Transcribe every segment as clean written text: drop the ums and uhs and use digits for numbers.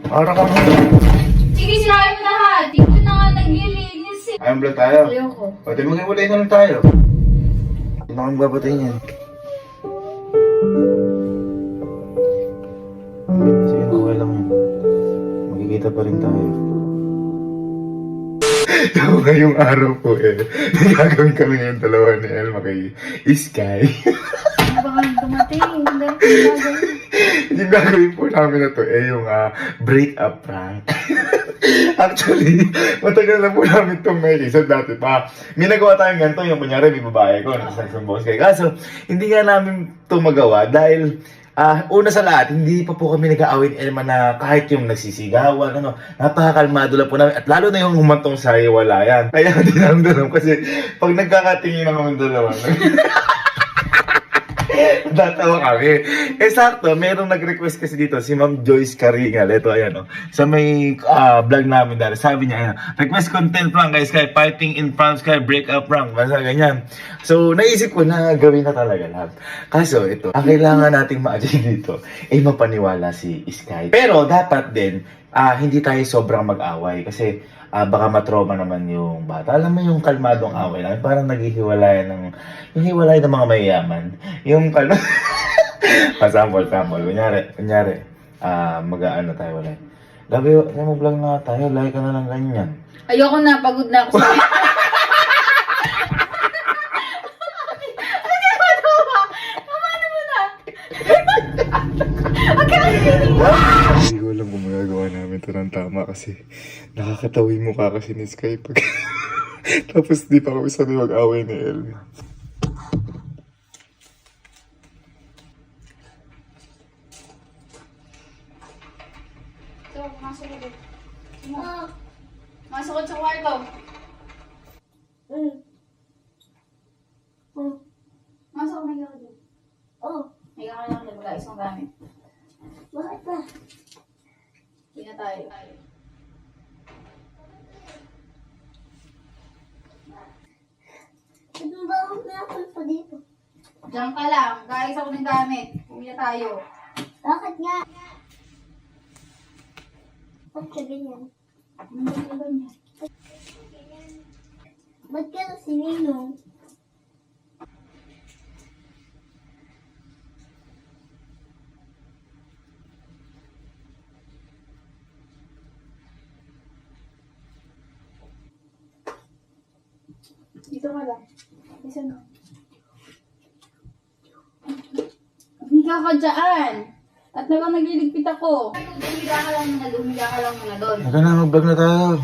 Para kang... Sige, sinabi mo na ha. Di ko na nga naglilinis eh. Ayun vlog tayo. Ayoko. Pati mag-iwalay na lang tayo. Hindi na kami babatayin yan. Sige na, okay lang yun. Magkikita pa rin tayo. Ngayong araw po gagawin kami ngayon dalawa ni Elma kay Sky. Baka dumating. Hindi ko gagawin. Yung gagawin po namin na to yung break-up prank. Actually, matagal na po namin itong may isa dati pa. May nagawa tayong ganito, yung kunyari may babae ko, nasa boss kay. Kaso, hindi nga namin ito magawa dahil una sa lahat, hindi pa po kami nag-aaway ni Elma na kahit yung nagsisigawan, napakakalmado lang po namin. At lalo na yung humantong sa hiwalayan. Kaya hindi namin dalam kasi pag nagkakatingin na kami dalawa, datawa kami. Sakto, merong nag-request kasi dito, si Ma'am Joyce Caringal. Ito, ayan, sa may vlog namin dahil. Sabi niya, ayan, request content prank guys, kay fighting in front, kay breakup prank, basta ganyan. So, naisip ko na gawin na talaga lahat. Kaso, ito, ang kailangan nating ma-adjust dito, mapaniwala si Sky. Pero, dapat din, hindi tayo sobrang mag-away kasi baka matroma naman yung bata. Alam mo yung kalmadong away lang, parang naghihiwalay ng mga mayayaman. Yung sample. Kunyari, mag-aano tayo ulit. Gabi, mag-vlog na tayo, like ka na lang ganyan. Ayoko na. Pagod na ako sa... Hindi ko alam kung magagawa namin ito ng tama kasi nakakatawa yung mukha kasi ni Sky pag... Tapos di pa kami sanay mag-away ni Elma. So, masok ulit. Masok ulit sa kwarto. Masok, may gawin doon. May gawin lang doon. Mag-ayos mong gamit. Bakit ba? Hindi na tayo. Anong ba akong pinapal pa dito? Diyan ka lang. Mag-ayos ako ng gamit. Uwi na tayo. Bakit nga? Ba't ka ganyan? Ano ba niya? Ba't ka sinino? Dito ka lang. Isa na. Humiga ka dyan. At naman nagliligpit ako. Humiga ka lang muna doon. Ito na, mag-vlog na tayo.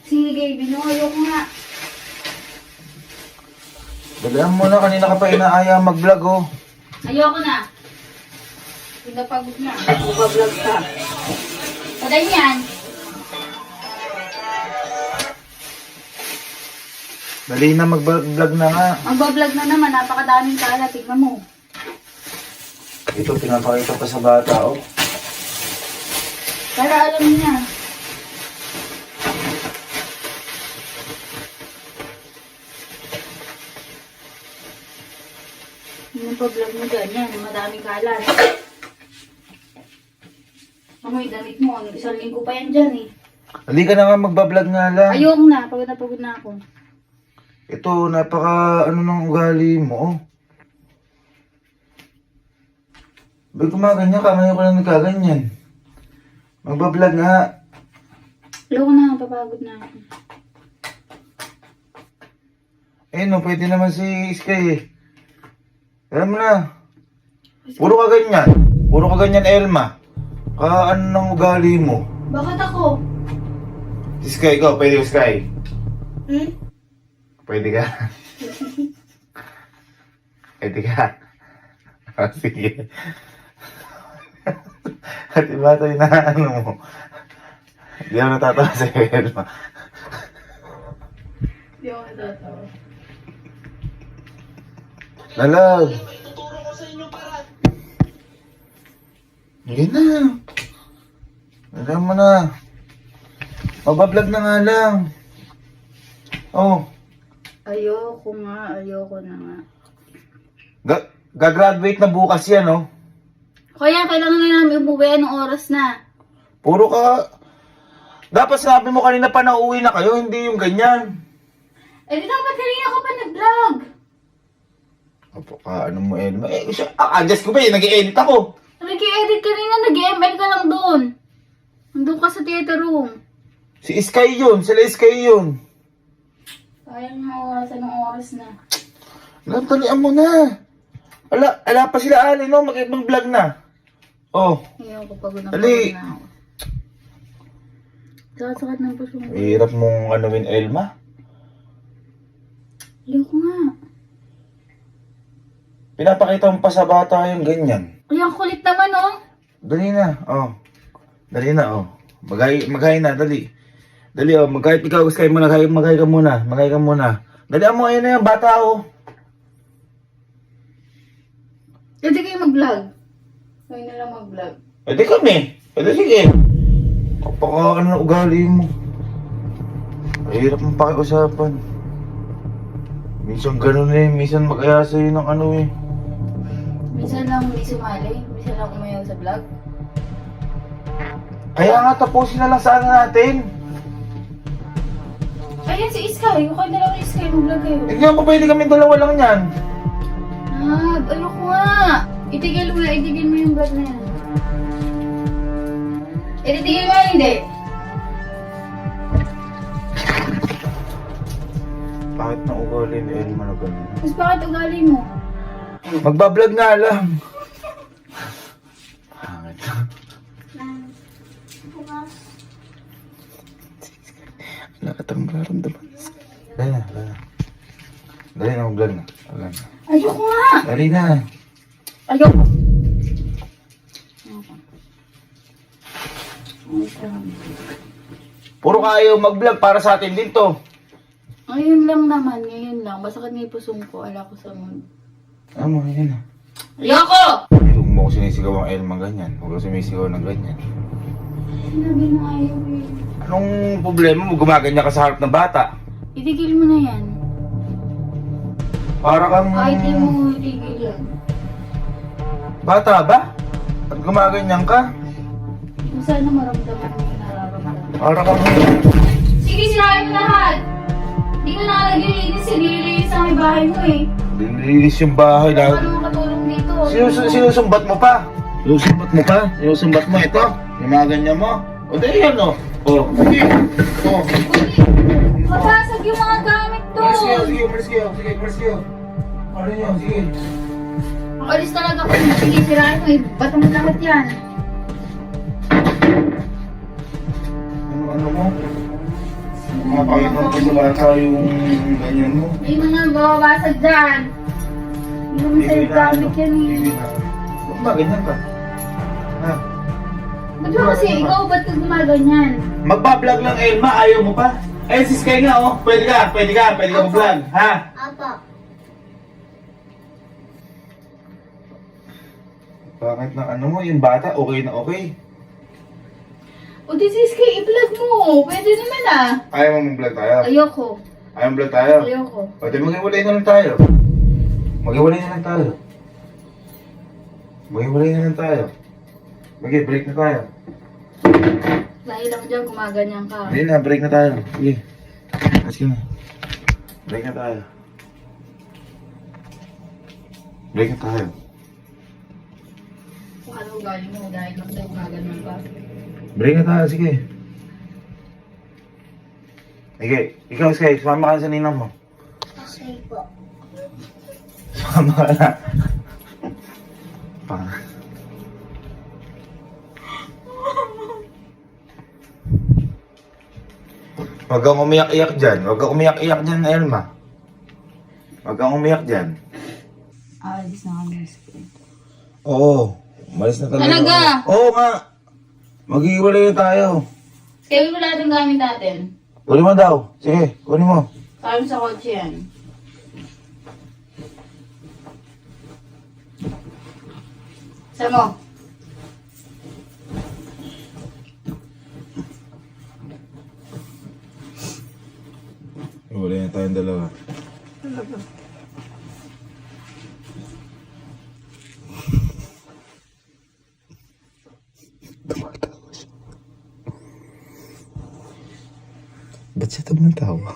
Sige, binuhayo ko nga. Dalihan mo na, kanina ka pa inaaya mag-vlog oh. Ayoko na. Pinapagod na. Mag-vlog ka. Patay niyan. Dali na, mag-vlog na nga. Mag-vlog na naman. Napakadaming kala. Tignan mo. Ito, pinapakita pa sa bata oh. Para alam niya. Yung pa-vlog mo dyan, yan, madaming kalat. Amoy, damit mo, isang linggo pa yan dyan eh. Dali ka na nga, mag-vlog nga lang. Ayoko na, pagod na ako. Ito, napaka ng ugali mo oh. Ba't kumaganyan ka? Ngayon ko lang nagkaganyan. Magbablog nga. Ayoko na, papagod na ako. No, pwede naman si Sky eh. Alam mo na. Puro ka ganyan, Elma. Ano ng ugali mo? Bakit ako? Si Sky, ikaw, pwede ka Sky? Hmm? Pwede ka? Pwede ka? Sige. At iba tayo na ano mo. Hindi ako natatawa sa Elma. Hindi ako natatawa. Lalag! Hindi na. Alam mo na. Mabablog na nga lang. Oh. Ayoko na nga. Gagraduate na bukas yan, oh. Kaya kailangan na namin umuwi, anong oras na? Puro ka... Dapat sinabi mo kanina pa na uuwi na kayo, hindi yung ganyan. Eh, di dapat kanina ka pa nag-vlog. Opo ka, ano mo, Elma? Adjust ko ba yun? Nag-i-edit ako. Nag-i-edit kanina, nag-ML ka lang doon. Nandun ka sa theater room. Si Sky yun, sila Sky yun. Kaya mawawasan ng oras na. Talian mo na. Ala pa sila Ali, no? Mag-ibang vlog na. Oh, Ayaw ko pagod na Dali. pagod na ako. Sakit ng puso mo. hirap mong anuin Elma. Ayaw ko nga. Pinapakita mo pa sa bata yung ganyan. Ay, ang kulit naman, oh. Dali na, oh. Dali na, oh. Maghay na, dali. Dali, oh. Kahit ikaw, Sky mo na, maghay ka muna. Maghay ka muna. Dali mo, ayun na yung bata, oh. Pwede kayo mag-vlog. Kayo na lang mag-vlog. Pwede kami. Pwede, sige. Kapaka ano na ugali mo. Mahirap mong pakiusapan. Minsan ganun eh. Minsan mag-aya sa'yo ng ano eh. Minsan lang hindi sumali. Minsan lang umayaw sa vlog. Kaya nga tapusin na lang sana natin. Ayan si Sky. Okay na lang si Sky. Mag-vlog kayo. Tignan mo, pwede kami dalawa lang yan. Ano ko nga. Itigil mo yung vlog na yan. Itigil mo, hindi. Bakit na ugali ni Elma na ganun? Mas bakit ugali mo? Magbablog nga lang. Pangit. Bukas. Wala ka tayong mararamdaman. Dali na, dali na. Dali na, mag-vlog na. Wala na. Ayoko nga. Dali na. Ayoko. Puro ka ayaw mag-vlog para sa atin din to. Ngayon lang naman. Ngayon lang. Masakit na yung pusong ko. Ala ko sa mood. Ano, yun na. Ayoko! Huwag mo ko sinisigaw ang Elma ganyan. Huwag ko sumisigaw ng ganyan. Sinabi na ayaw eh. Anong problema mo? Gumaganya ka sa harap ng bata. Itigil mo na yan. Para kang... Kahit di mo itigilan. Bata ba? At gumaganyan ka? Kung sana maramdaman mo yung nararamdaman. Para kang... Sige, sirahin mo lahat. Hindi ko nakalagay sa nililinis sa may bahay mo eh. Lilinis yung bahay Kung lahat. ano makatulong dito. Sinusumbat mo pa? Sinusumbat mo pa? Sinusumbat mo ito? Yung mga ganyan mo? O dahil yan o. O, sige. O. Mabasag yung mga gamit to. Umalis kayo, sige, umalis kayo. Sige, umalis kayo. Ano nyo, sige. Makalis talaga ko. Sige, sirahin mo eh. Ba't mo lahat yan? Ano mo? Mapakita mo sa bata yung ganyan mo. Ay, mga babasag dyan. Hindi naman sa'yo gamit yan eh. Ba't ba ganyan ka? Ha? Ba't ba kasi ikaw, ba't ka gumaganyan? Magbablog lang Elma, ayaw mo pa? Eh, si Sky nga oh. Pwede ka mag-vlog. Ha? Apa. Bakit na ano mo, yung bata, okay na okay. O di sis kay i-vlog mo. Pwede naman ah. Ayaw mo mag-vlog tayo? Ayoko. Ayaw mag-vlog tayo? Ayoko. O, di mag-iwalay na lang tayo. Mag-iwalay na lang tayo. Mag-iwalay na lang tayo. Break na tayo. Dahil lang dyan, gumaganyan ka. Hindi na, break na tayo. Sige. Let's go na. Break na tayo. Break na tayo. Kung ano ugali mo, dahil lang dyan, gumaganyan ka. Break na tayo, sige. Sige, ikaw Sky, sumama ka sa ninang mo. Okay po. Sumama ka na. Pang. Huwag kang umiyak-iyak dyan. Huwag kang umiyak-iyak dyan, Elma. Huwag kang umiyak dyan. Alis na kami sa school. Oo. Umalis na talaga. Talaga? Oo nga. Mag-iwalay na tayo. Kaya mo lahat ng gamit natin. Kunin mo daw. Sige, kunin mo. Sabi sa kotse yan. Saan mo? Iwalay na tayong dalawa. Tumatawa siya. Ba't siya tumatawa?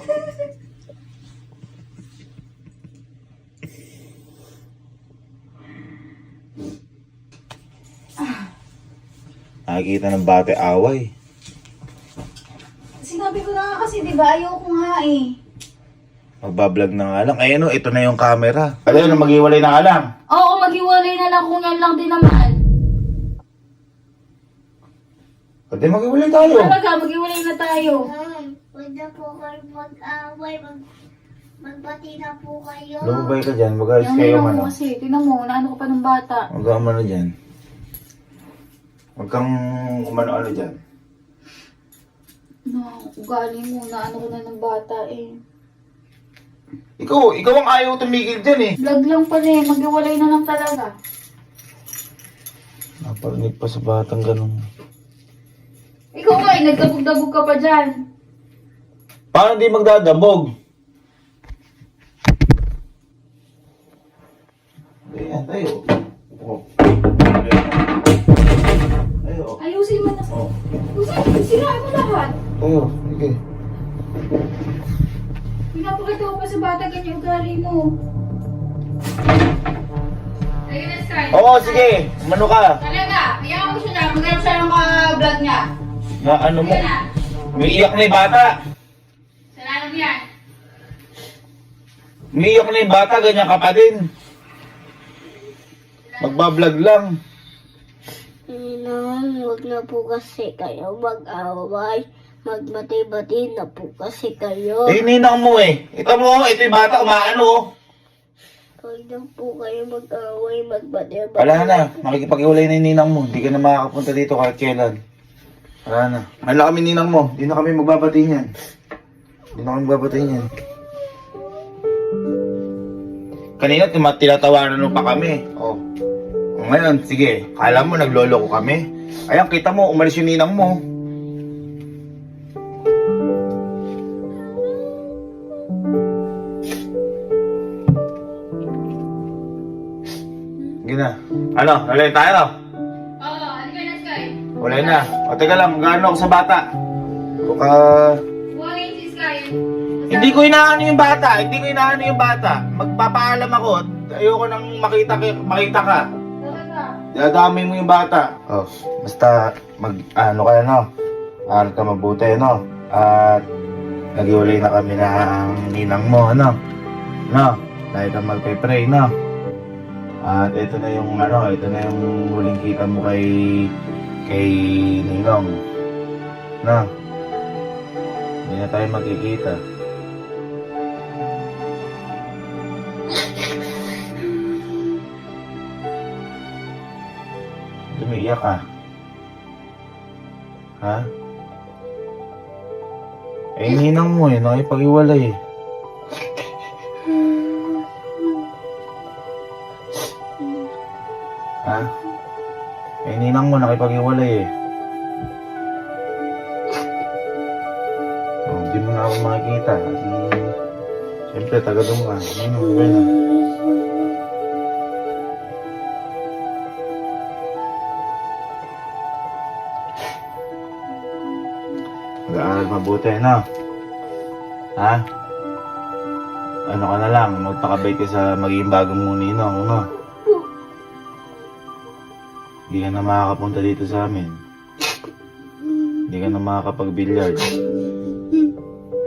Nakikita ng bate away. Sinabi ko na nga kasi, di ba? Ayoko nga eh. Magbablog na nga lang. Ayun o, ito na yung camera. Ano, maghiwalay na nga lang. Oo, maghiwalay na lang kung yan lang din naman. Pwede maghiwalay tayo. Talaga, maghiwalay na tayo. Huwag na po kayo mag-away. Magbati na po kayo. Lumabay ka dyan, mag-ayos Yung kayo nila man. mo kasi, tinan mo, naano ko pa ng bata. Mag-aamano dyan. Huwag kang umano-ano dyan. No, ugali mo, naano ko na ng bata eh. Ikaw ang ayaw tumigil dyan eh. Vlog lang pala eh, maghiwalay na lang talaga. Naparinig pa sa batang ganun. Ikaw nga eh, nagkabog-dabog ka pa dyan. Paano di magdadabog? Ayan, tayo. Oh. Tayo. Ayusin mo na. Oh. Ayusin, sirain mo lahat. Tayo, sige. Pinapakita ko pa sa bata, ganyan ugali mo. Ayun na, Sky. Oo, sige. Umano ka. Talaga, hayaan mo siya na. Maghanap siya ng vlog niya. Na ano mo? Ayun na. May iyak na yung bata. Salamat yan. Umiiyak na yung bata, ganyan ka pa din. Magbablog lang. Ninang, huwag na po kasi kayo mag-away. Magbati-bati na po kasi kayo. Eh, ninang mo eh. Ito mo, ito yung bata, umaano. Huwag na po kayo mag-away. Magbati-bati. Wala na, makikipag-iwalay na yung ninang mo. Hindi ka na makakapunta dito kahit kailan. Wala na. Mahal na kami ninang mo. Hindi na kami magbabati niyan. Hindi na kami magbabati niyan. Kanina, tinatawanan mo pa kami. Oh. O ngayon, sige. Kala mo, naglolo ko kami. Ayan, kita mo, umalis yung ninang mo. Sige na. Ano, nalay tayo? Oo, ano ka na, Sky? Wala na. O, teka lang, magkano ako sa bata? Baka... Buwangin si Sky. Hindi ko inaano yung bata. Hindi ko inaano yung bata. Magpapaalam ako. Ayoko nang makita ka. Talaga. Dadamay mo yung bata. Oh, basta ano ka no? Aral ka mabuti no? At naghiwalay na kami ng ninang mo ano? No? Dahil ka magpe-pray no? At ito na yung ito na yung huling kita mo kay Ninong. No? Hindi na tayo magkikita. Umiiyak ka. Ha? Eh, ninang mo eh, nakipag-iwalay eh. Ha? Eh, ninang mo nakipag-iwalay eh. Oh, hindi mo na ako makikita. Siyempre, taga-dum ka. Ano, okay na. Mag-aaral mabuti, no? Ha? Ano ka na lang, magpakabait ka sa magiging bagong mong ninong, no? Hindi ka na makakapunta dito sa amin. Hindi ka na makakapag-billiard.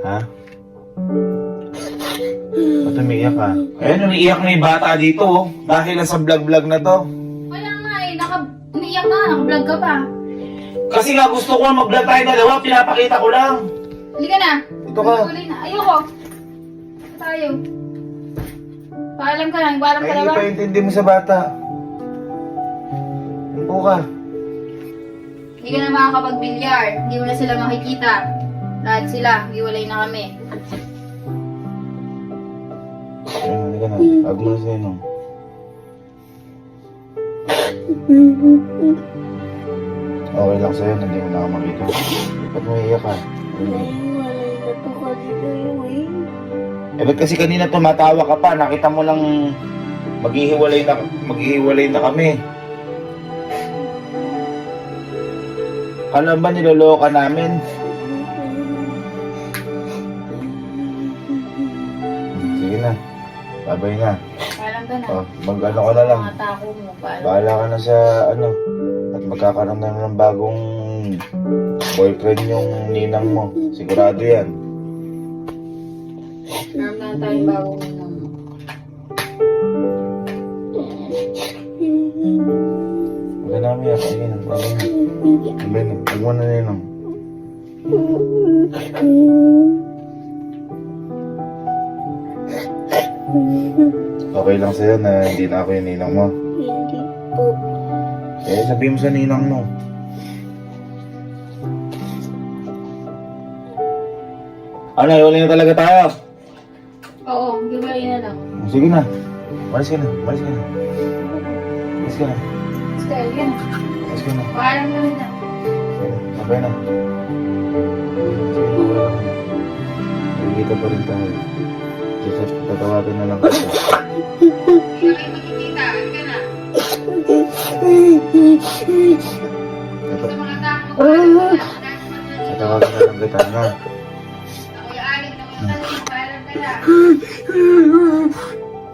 Ha? Ba't umiiyak ka? Ayun, umiiyak na yung bata dito, oh. Dahil lang sa vlog-vlog na to. Wala nga eh, umiiyak na, naka-vlog ka pa. Kasi nga gusto ko mag-vlog tayo dalawa, pinapakita ko lang. Halika na. Ito ka. Huli na. Ayoko. Tayo. Paalam ka lang, paalam ka Ay, na ba? ipaintindi mo sa bata. Upo ka. Hindi ka na makakapag-bilyar. Hindi mo na sila makikita. Lahat sila, hiwalay na kami. Ayun, hindi ka na. Tawag mo na sa inong. Okay lang sa'yo, hindi mo na ako makita. Ba't mo iiyak ka? Naiwalay na po kasi kayo eh. Eh, ba't kasi kanina tumatawa ka pa? Nakita mo lang maghihiwalay na kami. Alam ba niloloko ka namin? sige na. Babay na. Paalam ka na. Oh, mag-ano ka na lang. Mga tako mo, paalam. Bahala ka na sa ano. At magkakaroon na ng bagong boyfriend yung ninang mo. Sigurado yan. Meron na tayong bagong ninang mo. Huwag ka na umiyak. Sige na. Babay na. Babay na. Huwag mo na ninang. Okay lang sa'yo na hindi na ako yung ninang mo. Hindi po. Eh, sabihin mo sa ninang mo. Ano, iwalay na talaga tayo. Oo, giveaway na lang. Sige na. Malis ka na. Malis ka na. Malis ka na. Style yan. Malis ka na. Paalam ka na. Sige na. Sabay na. Sige na, wala na. Magkikita pa rin tayo. Tatawagan na lang kita. Hindi kami magkikita. Ano ka na? Sa mga tako mo, paalam ka na. Tatawagan na lang kita na. Ako'y aling na may tanong. Paalam ka na.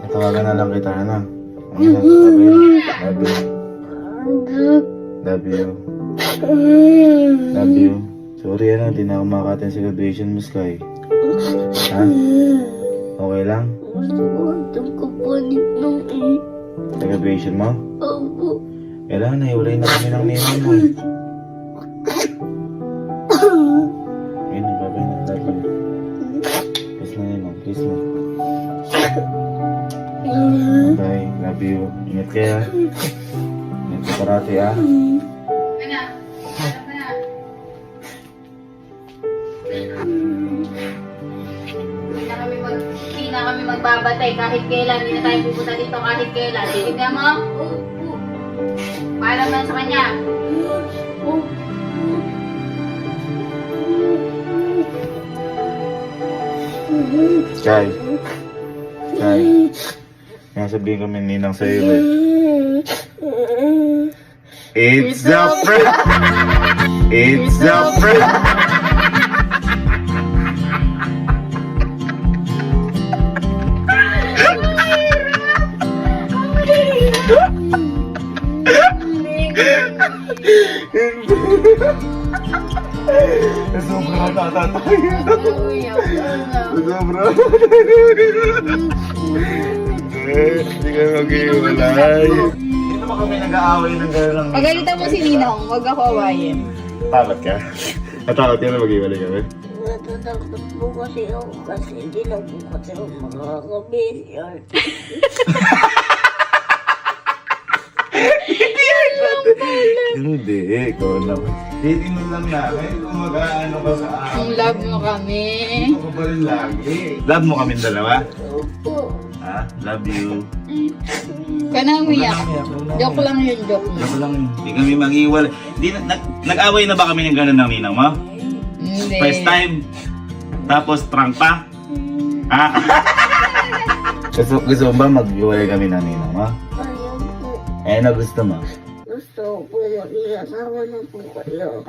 Tatawagan na lang kita na. Ano na, sabay na. Love you. Love you. Love you. Sorry di na ako makakatin sa graduation mo, Sky. Ha? Okay lang? Gusto ko itong kapalit ng Sa graduation mo? Opo. Kailangan na, iwalay na kami ng ninang mo. Ayun, babay na. Love you. Kiss na ninang. Kiss na. Bye. Love you. Ingat kayo. Ingat ka parati, ah. Ka na. Paalam ka na. Hindi na kami magbabatay kahit kailan. Hindi na tayo pupunta dito kahit kailan. Tignan mo. Paalam na sa kanya. Sky. Sky. Kaya sabihin kami ninang sa'yo, eh. It's a prank! It's a prank! Sobra natatay. Sobra. Hindi ka mag-iwalay. Hindi naman kami nag-aaway ng gano'n. Pagalitan mo si Ninong, huwag ako awayin. Takot ka? Natakot ka na mag-iwalay kami? Natatakot po kasi ako kasi hindi lang po kasi ako makakabisyan. Hindi, ikaw naman. Titingnan lang namin kung mag-aano ka sa akin. Kung love mo kami. Ito ko pa rin lagi. Love mo kami dalawa? Opo. Ha? Love you. Ka na umiyak. Huwag ka na umiyak. Joke lang yun, joke lang. Joke lang yun. Hindi kami mag-iwalay. Nag-away na ba kami ng gano'n ng ninang mo? Hindi. First time? Tapos trunk pa? Ha? gusto mo ba mag-iwalay kami ng ninang mo? Ayaw po. Eh, ano gusto mo? Gusto ko mag-iasawa na po kayo.